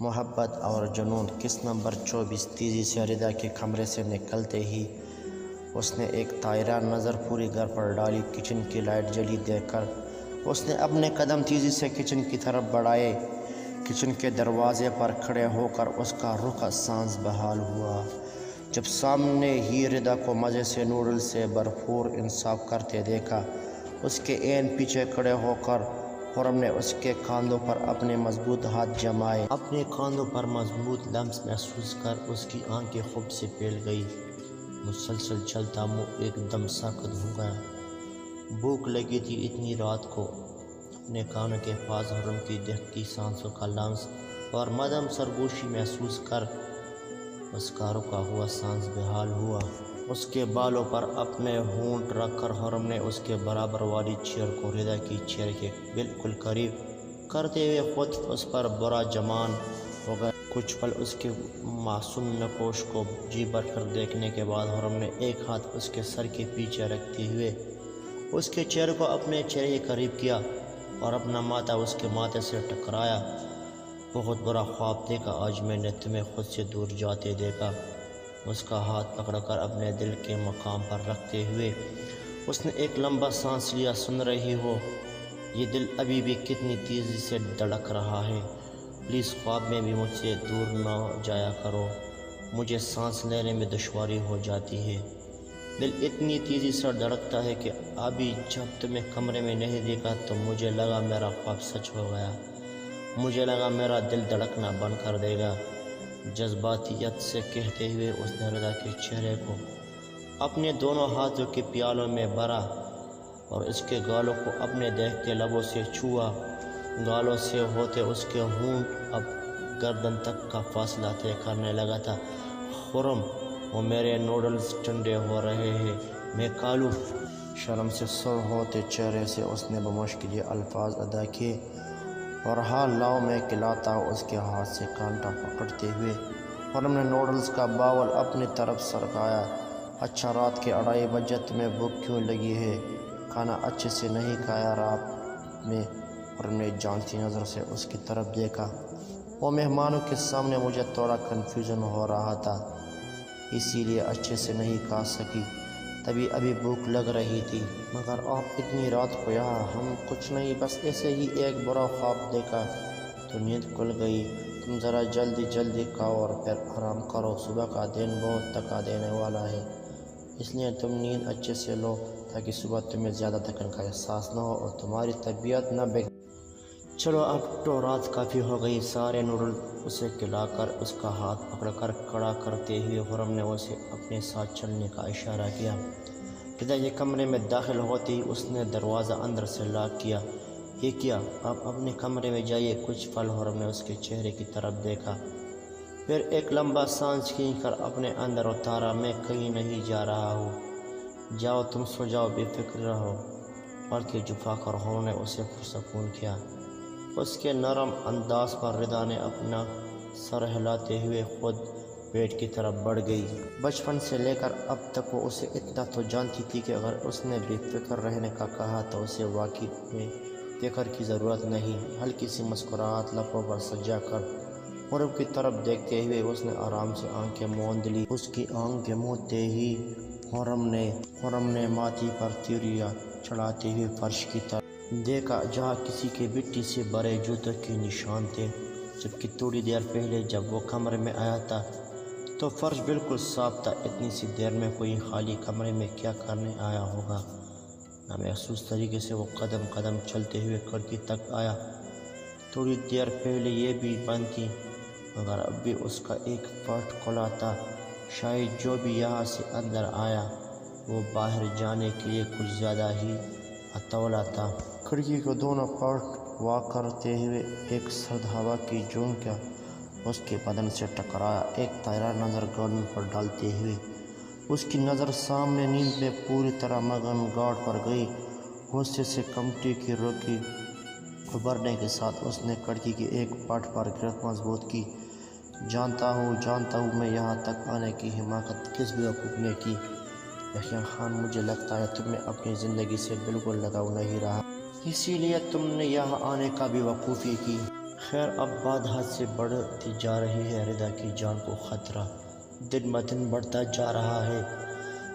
محبت اور جنون۔ کس نمبر 24 تیزی سے ردا کے کمرے سے نکلتے ہی اس نے ایک طائرہ نظر پورے گھر پر ڈالی۔ کچن کی لائٹ جلی دیکھ کر اس نے اپنے قدم تیزی سے کچن کی طرف بڑھائے۔ کچن کے دروازے پر کھڑے ہو کر اس کا رخ سانس بحال ہوا جب سامنے ہی ردا کو مزے سے نوڈل سے بھرپور انصاف کرتے دیکھا۔ اس کے عین پیچھے کھڑے ہو کر خرم نے اس کے کاندھوں پر اپنے مضبوط ہاتھ جمائے۔ اپنے کاندھوں پر مضبوط لمس محسوس کر اس کی آنکھیں خوب سے پھیل گئی۔ مسلسل چلتا منہ ایک دم ساکت ہو گیا۔ بھوک لگی تھی اتنی رات کو۔ اپنے کانوں کے پاس خرم کی دہتی سانسوں کا لمس اور مدھم سرگوشی محسوس کر اس کا رکا ہوا سانس بحال ہوا۔ اس کے بالوں پر اپنے ہونٹ رکھ کر خرم نے اس کے برابر والی چیئر کو ردا کی چیئر کے بالکل قریب کرتے ہوئے خود اس پر برا جمان ہو گیا۔ کچھ پل اس کے معصوم نقوش کو جی بھر کر دیکھنے کے بعد خرم نے ایک ہاتھ اس کے سر کے پیچھے رکھتے ہوئے اس کے چہرے کو اپنے چہرے کے قریب کیا اور اپنا ماتھا اس کے ماتھے سے ٹکرایا۔ بہت برا خواب دیکھا آج میں نے تمہیں خود سے دور جاتے دیکھا۔ اس کا ہاتھ پکڑ کر اپنے دل کے مقام پر رکھتے ہوئے اس نے ایک لمبا سانس لیا۔ سن رہی ہو یہ دل ابھی بھی کتنی تیزی سے دھڑک رہا ہے؟ پلیز خواب میں بھی مجھ سے دور نہ جایا کرو، مجھے سانس لینے میں دشواری ہو جاتی ہے۔ دل اتنی تیزی سے دھڑکتا ہے کہ ابھی جب تمہیں کمرے میں نہیں دیکھا تو مجھے لگا میرا خواب سچ ہو گیا، مجھے لگا میرا دل دھڑکنا بند کر دے گا۔ جذباتیت سے کہتے ہوئے اس نے ردا کے چہرے کو اپنے دونوں ہاتھوں کے پیالوں میں بھرا اور اس کے گالوں کو اپنے دہتے لبوں سے چھوا۔ گالوں سے ہوتے اس کے ہونٹ اب گردن تک کا فاصلہ طے کرنے لگا تھا۔ خرم، وہ میرے نوڈلز ٹھنڈے ہو رہے ہیں، میں کالو۔ شرم سے سر ہوتے چہرے سے اس نے بمشکل یہ الفاظ ادا کیے اور ہاں لاؤ میں کھلاتا ہوں۔ اس کے ہاتھ سے کانٹا پکڑتے ہوئے خرم نے نوڈلز کا باول اپنی طرف سرکایا۔ اچھا رات کے 2:30 بجے تمہیں بھوک کیوں لگی ہے؟ کھانا اچھے سے نہیں کھایا رات میں؟ خرم نے جانتی نظر سے اس کی طرف دیکھا۔ وہ مہمانوں کے سامنے مجھے تھوڑا کنفیوژن ہو رہا تھا، اسی لیے اچھے سے نہیں کھا سکی، تبھی ابھی بھوک لگ رہی تھی۔ مگر آپ اتنی رات کو یہاں؟ ہم کچھ نہیں، بس ایسے ہی ایک برا خواب دیکھا تو نیند کھل گئی۔ تم ذرا جلدی کھاؤ اور پھر آرام کرو، صبح کا دن بہت تھکا دینے والا ہے، اس لیے تم نیند اچھے سے لو تاکہ صبح تمہیں زیادہ تھکن کا احساس نہ ہو اور تمہاری طبیعت نہ بگڑے۔ چلو اب تو رات کافی ہو گئی۔ سارے نوڈل اسے کھلا کر اس کا ہاتھ پکڑ کر کھڑا کرتے ہوئے خرم نے اسے اپنے ساتھ چلنے کا اشارہ کیا۔ ردا کے کمرے میں داخل ہوتے ہی اس نے دروازہ اندر سے لاک کیا۔ یہ کیا؟ آپ اپنے کمرے میں جائیے۔ کچھ پل خرم نے اس کے چہرے کی طرف دیکھا، پھر ایک لمبا سانس کھینچ کر اپنے اندر اتارا۔ میں کہیں نہیں جا رہا ہوں، جاؤ تم سو جاؤ، بے فکر رہو۔ پلکیں جھپا کر خرم نے اسے پرسکون کیا۔ اس کے نرم انداز پر ردا نے اپنا سر ہلاتے ہوئے خود بیڈ کی طرف بڑھ گئی۔ بچپن سے لے کر اب تک وہ اسے اتنا تو جانتی تھی کہ اگر اس نے بے فکر رہنے کا کہا تو اسے واقعی میں فکر کی ضرورت نہیں۔ ہلکی سی مسکراہٹ لبوں پر سجا کر خرم کی طرف دیکھتے ہوئے اس نے آرام سے آنکھیں موند لی۔ اس کی آنکھیں موندتے ہی خرم نے ماتھے پر تیوریاں چڑھاتے ہوئے فرش کی طرف دیکھا جہاں کسی کے مٹی سے بھرے جوتوں کے نشان تھے، جبکہ تھوڑی دیر پہلے جب وہ کمرے میں آیا تھا تو فرش بالکل صاف تھا۔ اتنی سی دیر میں کوئی خالی کمرے میں کیا کرنے آیا ہوگا؟ نامحسوس طریقے سے وہ قدم چلتے ہوئے کھڑکی تک آیا۔ تھوڑی دیر پہلے یہ بھی بند تھی، مگر اب بھی اس کا ایک پارٹ کھلا تھا۔ شاید جو بھی یہاں سے اندر آیا وہ باہر جانے کے لیے کچھ زیادہ ہی اتولا تھا۔ کھڑکی کو دونوں پارٹ واک کرتے ہوئے ایک سرد ہوا کی جھونکا اس کے بدن سے ٹکرایا۔ ایک طائرہ نظر گارڈن پر ڈالتے ہوئے اس کی نظر سامنے نیند میں پوری طرح مگن گارڈ پر گئی۔ غصے سے کمٹی کی روکی ابھرنے کے ساتھ اس نے کھڑکی کے ایک پارٹ پر گرفت مضبوط کی۔ جانتا ہوں میں یہاں تک آنے کی حماقت کس بیوقوف نے کی۔ یحییٰ خان، مجھے لگتا ہے تمہیں اپنی زندگی سے بالکل لگاؤ نہیں رہا، اسی لیے تم نے یہاں آنے کا بے وقوفی کی۔ خیر اب بات حد سے بڑھتی جا رہی ہے، رضا کی جان کو خطرہ دن بدن بڑھتا جا رہا ہے۔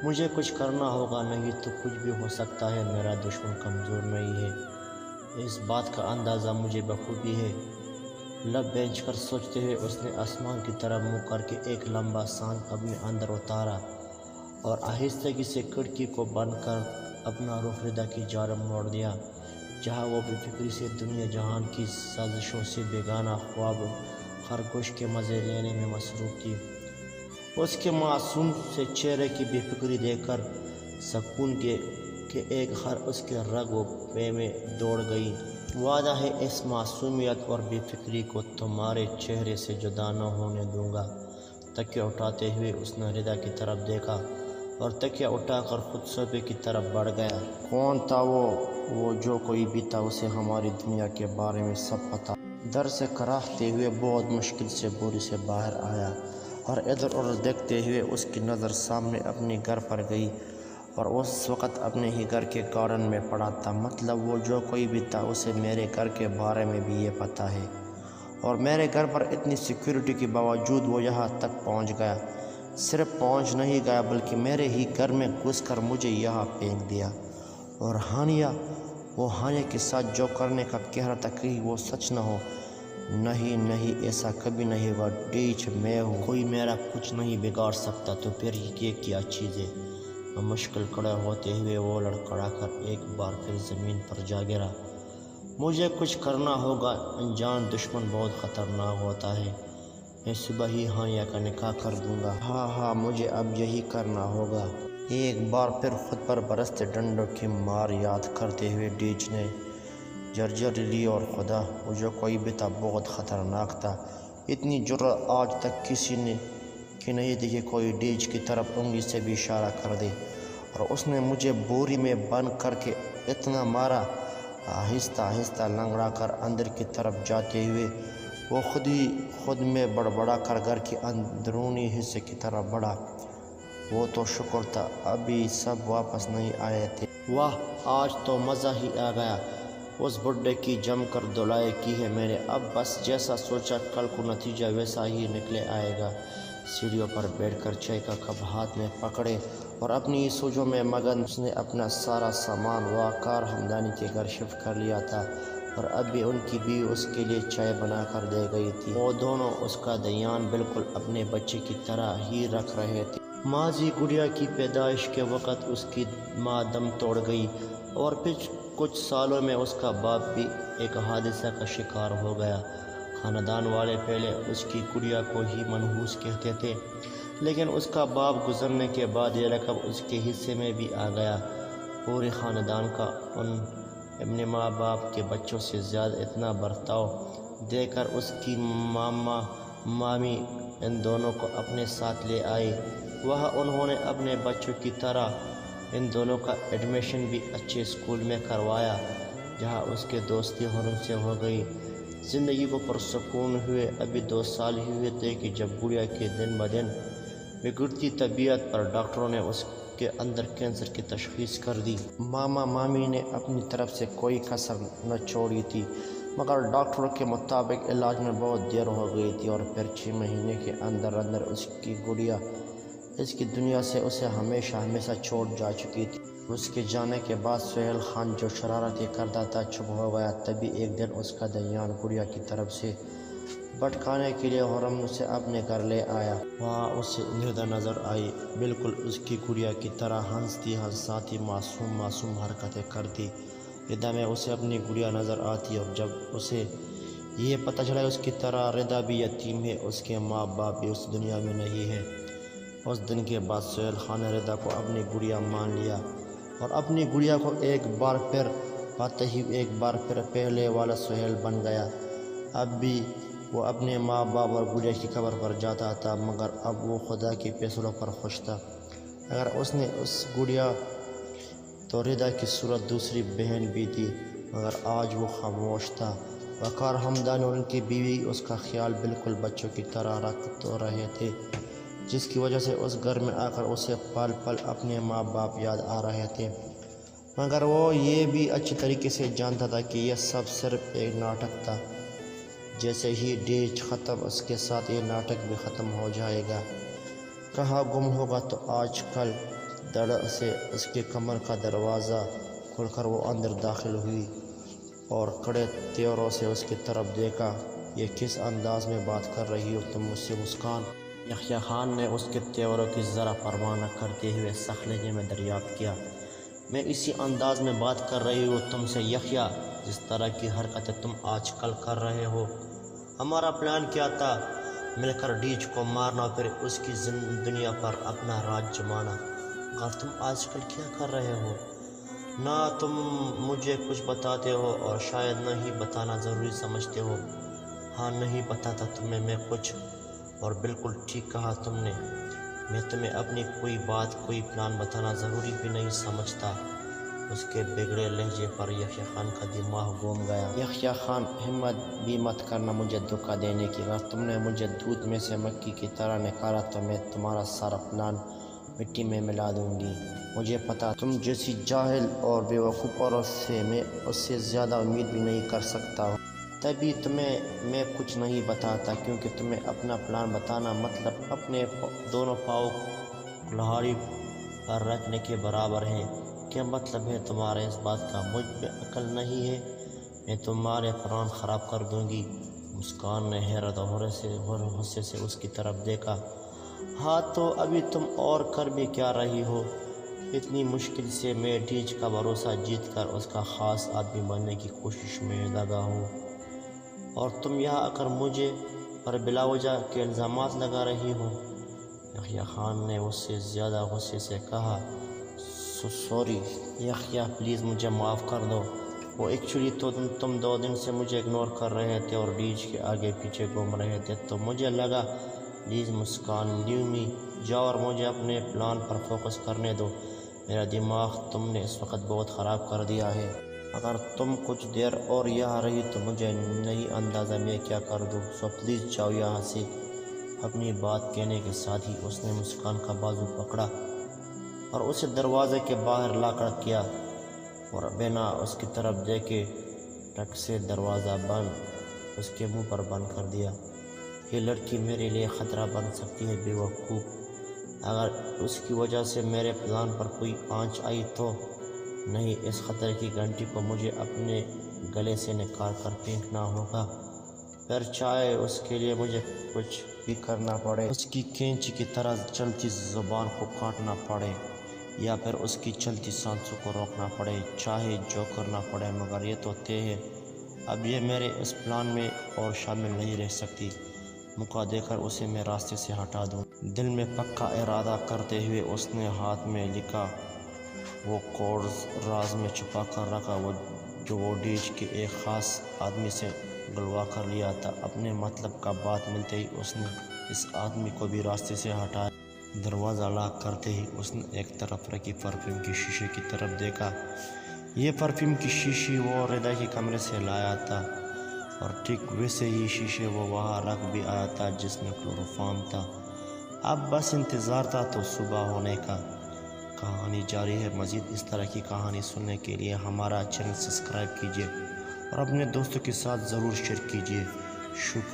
مجھے کچھ کرنا ہوگا، نہیں تو کچھ بھی ہو سکتا ہے، میرا دشمن کمزور نہیں ہے، اس بات کا اندازہ مجھے بخوبی ہے۔ لب بینچ کر سوچتے ہوئے اس نے آسمان کی طرف منہ کر کے ایک لمبا سانس اپنے اندر اتارا اور آہستگی سے کھڑکی کو بند کر اپنا رخ رضا کی جانب موڑ دیا، جہاں وہ بے فکری سے دنیا جہان کی سازشوں سے بیگانہ خواب خرگوش کے مزے لینے میں مصروف تھی۔ اس کے معصوم سے چہرے کی بے فکری دیکھ کر سکون کہ ایک ہر اس کے رگ و پے میں دوڑ گئی۔ وعدہ ہے اس معصومیت اور بے فکری کو تمہارے چہرے سے جدا نہ ہونے دوں گا۔ تکیہ اٹھاتے ہوئے اس نے رضا کی طرف دیکھا اور تکیہ اٹھا کر خود صوفے کی طرف بڑھ گیا۔ کون تھا وہ جو کوئی بھی تھا، اسے ہماری دنیا کے بارے میں سب پتا۔ در سے کراہتے ہوئے بہت مشکل سے بوری سے باہر آیا اور ادھر ادھر دیکھتے ہوئے اس کی نظر سامنے اپنے گھر پر گئی اور اس وقت اپنے ہی گھر کے گارڈن میں پڑا تھا۔ مطلب وہ جو کوئی بھی تھا اسے میرے گھر کے بارے میں بھی یہ پتا ہے، اور میرے گھر پر اتنی سیکیورٹی کے باوجود وہ یہاں تک پہنچ گیا۔ صرف پہنچ نہیں گیا بلکہ میرے ہی گھر میں گھس کر مجھے یہاں پھینک دیا۔ اور وہ ہانیہ کے ساتھ جو کرنے کا کہہ رہا تھا کہیں وہ سچ نہ ہو۔ نہیں ایسا کبھی نہیں ہوا، ڈیچ میں ہوں، کوئی میرا کچھ نہیں بگاڑ سکتا۔ تو پھر یہ کیا چیز ہے؟ مشکل کھڑا ہوتے ہوئے وہ لڑکھڑا کر ایک بار پھر زمین پر جا گرا۔ مجھے کچھ کرنا ہوگا، انجان دشمن بہت خطرناک ہوتا ہے، میں صبح ہی ہانیہ کا نکاح کر دوں گا۔ ہاں مجھے اب یہی کرنا ہوگا۔ ایک بار پھر خود پر برستے ڈنڈوں کی مار یاد کرتے ہوئے ڈیچ نے جرجر لی، اور خدا وہ جو کوئی بھی تھا بہت خطرناک تھا۔ اتنی جرأت آج تک کسی نے کی نہیں دیکھی، کوئی ڈیچ کی طرف انگلی سے بھی اشارہ کر دے، اور اس نے مجھے بوری میں بند کر کے اتنا مارا۔ آہستہ لنگڑا کر اندر کی طرف جاتے ہوئے وہ خود میں بڑبڑا کر گھر کے اندرونی حصے کی طرف بڑھا۔ وہ تو شکر تھا ابھی سب واپس نہیں آئے تھے۔ واہ، آج تو مزہ ہی آ گیا، اس بڈھے کی جم کر دھلائی کی ہے میں نے۔ اب بس جیسا سوچا کل کو نتیجہ ویسا ہی نکلے آئے گا۔ سیڑھیوں پر بیٹھ کر چائے کا کپ ہاتھ میں پکڑے اور اپنی سوچوں میں مگن اس نے اپنا سارا سامان وقار حمدانی کے گھر شفٹ کر لیا تھا، اور اب بھی ان کی بیوی اس کے لیے چائے بنا کر دے گئی تھی۔ وہ دونوں اس کا دھیان بالکل اپنے بچے کی طرح ہی رکھ رہے تھے۔ ماضی گڑیا کی پیدائش کے وقت اس کی ماں دم توڑ گئی، اور پھر کچھ سالوں میں اس کا باپ بھی ایک حادثہ کا شکار ہو گیا۔ خاندان والے پہلے اس کی گڑیا کو ہی منحوس کہتے تھے، لیکن اس کا باپ گزرنے کے بعد یہ لقب اس کے حصے میں بھی آ گیا۔ پورے خاندان کا اپنے ماں باپ کے بچوں سے زیادہ اتنا برتاؤ دیکھ کر اس کی مامی ان دونوں کو اپنے ساتھ لے آئی۔ وہاں انہوں نے اپنے بچوں کی طرح ان دونوں کا ایڈمیشن بھی اچھے اسکول میں کروایا، جہاں اس کے دوستی ان سے ہو گئی۔ زندگی کو پرسکون ہوئے ابھی 2 سال ہی ہوئے تھے کہ جب گڑیا کے دن بدن بگڑتی طبیعت پر ڈاکٹروں نے اس کے اندر کینسر کی تشخیص کر دی۔ مامی نے اپنی طرف سے کوئی کسر نہ چھوڑی تھی، مگر ڈاکٹروں کے مطابق علاج میں بہت دیر ہو گئی تھی، اور پھر 6 مہینے کے اندر اس کی گڑیا اس کی دنیا سے اسے ہمیشہ چھوڑ جا چکی تھی۔ اس کے جانے کے بعد سہیل خان جو شرارتیں کرتا تھا چپ ہو گیا۔ تبھی ایک دن اس کا دھیان گڑیا کی طرف سے بھٹکانے کے لیے حرم اسے اپنے گھر لے آیا۔ وہاں اسے نردا نظر آئی، بالکل اس کی گڑیا کی طرح ہنستی معصوم حرکتیں کرتی۔ ردا میں اسے اپنی گڑیا نظر آتی، اور جب اسے یہ پتہ چلا اس کی طرح ردا بھی یتیم ہے، اس کے ماں باپ بھی اس دنیا میں نہیں ہے۔ اس دن کے بعد سہیل خان نے ردا کو اپنی گڑیا مان لیا، اور اپنی گڑیا کو ایک بار پھر پاتے ہی ایک بار پھر پہلے والا سہیل بن گیا۔ اب بھی وہ اپنے ماں باپ اور گڑیا کی قبر پر جاتا تھا، مگر اب وہ خدا کے فیصلوں پر خوش تھا۔ اگر اس نے اس گڑیا تو ردا کی صورت دوسری بہن بھی تھی، مگر آج وہ خاموش تھا۔ وقار حمدانی اور ان کی بیوی اس کا خیال بالکل بچوں کی طرح رکھ تو رہے تھے، جس کی وجہ سے اس گھر میں آ کر اسے پل پل اپنے ماں باپ یاد آ رہے تھے، مگر وہ یہ بھی اچھی طریقے سے جانتا تھا کہ یہ سب صرف ایک ناٹک تھا۔ جیسے ہی ڈیج ختم اس کے ساتھ یہ ناٹک بھی ختم ہو جائے گا۔ کہاں گم ہوگا تو آج کل دڑ سے اس کے کمر کا دروازہ کھل کر وہ اندر داخل ہوئی اور کڑے تیوروں سے اس کی طرف دیکھا۔ یہ کس انداز میں بات کر رہی ہو تم مجھ سے مسکان؟ یحییٰ خان نے اس کے تیوروں کی ذرا پرواہ نہ کرتے ہوئے سخت لہجے میں دریافت کیا۔ میں اسی انداز میں بات کر رہی ہوں تم سے یحییٰ، جس طرح کی حرکتیں تم آج کل کر رہے ہو۔ ہمارا پلان کیا تھا؟ مل کر ڈیج کو مارنا، پھر اس کی دنیا پر اپنا راج جمانا۔ مگر تم آج کل کیا کر رہے ہو؟ نہ تم مجھے کچھ بتاتے ہو اور شاید نہ ہی بتانا ضروری سمجھتے ہو۔ ہاں، نہیں بتاتا تمہیں میں کچھ، اور بالکل ٹھیک کہا تم نے، میں تمہیں اپنی کوئی بات، کوئی پلان بتانا ضروری بھی نہیں سمجھتا۔ اس کے بگڑے لہجے پر یحییٰ خان کا دماغ گھوم گیا۔ یحییٰ خان، ہمت بھی مت کرنا مجھے دھوکہ دینے کی۔ اگر تم نے مجھے دودھ میں سے مکھی کی طرح نکالا تو میں تمہارا سارا پلان مٹی میں ملا دوں گی۔ مجھے پتا تم جیسی جاہل اور بیوقوف عورت سے میں اس سے زیادہ امید بھی نہیں کر سکتا ہوں۔ تبھی تمہیں میں کچھ نہیں بتاتا، کیونکہ تمہیں اپنا پلان بتانا مطلب اپنے دونوں پاؤں کلہاڑی پر رکھنے کے برابر ہے۔ کیا مطلب ہے تمہارے اس بات کا؟ مجھ میں عقل نہیں ہے؟ میں تمہارے پلان خراب کر دوں گی۔ مسکان نے حیرت اور غصے سے اس کی طرف دیکھا۔ ہاں تو ابھی تم اور کر بھی کیا رہی ہو؟ اتنی مشکل سے میں ڈیج کا بھروسہ جیت کر اس کا خاص آدمی بننے کی کوشش میں لگا ہوں، اور تم یہاں آ کر مجھے پر بلا وجہ کے الزامات لگا رہی ہو۔ یحییٰ خان نے اس سے زیادہ غصے سے کہا۔ سوری یحییٰ، پلیز مجھے معاف کر دو۔ وہ ایکچولی تو تم 2 دن سے مجھے اگنور کر رہے تھے اور ڈیج کے آگے پیچھے گھوم رہے تھے، تو مجھے لگا پلیز مسکان، لیو می، جاؤ اور مجھے اپنے پلان پر فوکس کرنے دو۔ میرا دماغ تم نے اس وقت بہت خراب کر دیا ہے۔ اگر تم کچھ دیر اور یہاں رہی تو مجھے نہیں اندازہ میں کیا کر دوں، سو پلیز جاؤ یہاں سے۔ اپنی بات کہنے کے ساتھ ہی اس نے مسکان کا بازو پکڑا اور اسے دروازے کے باہر لا کر کیا، اور بنا اس کی طرف دیکھے ٹک سے دروازہ بند اس کے منہ پر بند کر دیا۔ یہ لڑکی میرے لیے خطرہ بن سکتی ہے بیوقوف، اگر اس کی وجہ سے میرے پلان پر کوئی آنچ آئی تو نہیں، اس خطرے کی گھنٹی کو مجھے اپنے گلے سے نکال کر پھینکنا ہوگا، پھر چاہے اس کے لیے مجھے کچھ بھی کرنا پڑے، اس کی کینچی کی طرح چلتی زبان کو کاٹنا پڑے یا پھر اس کی چلتی سانسوں کو روکنا پڑے، چاہے جو کرنا پڑے، مگر یہ تو طے ہے اب یہ میرے اس پلان میں اور شامل نہیں رہ سکتی۔ موقع دے کر اسے میں راستے سے ہٹا دوں۔ دل میں پکا ارادہ کرتے ہوئے اس نے ہاتھ میں لکھا وہ کوڈز راز میں چھپا کر رکھا جو وہ ڈیج کے ایک خاص آدمی سے گلوا کر لیا تھا۔ اپنے مطلب کا بات ملتے ہی اس نے اس آدمی کو بھی راستے سے ہٹایا۔ دروازہ لاک کرتے ہی اس نے ایک طرف رکھی پرفیوم کی شیشے کی طرف دیکھا۔ یہ پرفیوم کی شیشی وہ ردا کے کمرے سے لایا تھا، اور ٹھیک ویسے ہی شیشے وہ وہاں رکھ بھی آیا تھا جس میں کلوروفارم تھا۔ اب بس انتظار تھا تو صبح ہونے کا۔ کہانی جاری ہے۔ مزید اس طرح کی کہانی سننے کے لیے ہمارا چینل سبسکرائب کیجیے اور اپنے دوستوں کے ساتھ ضرور شیئر کیجیے۔ شکریہ۔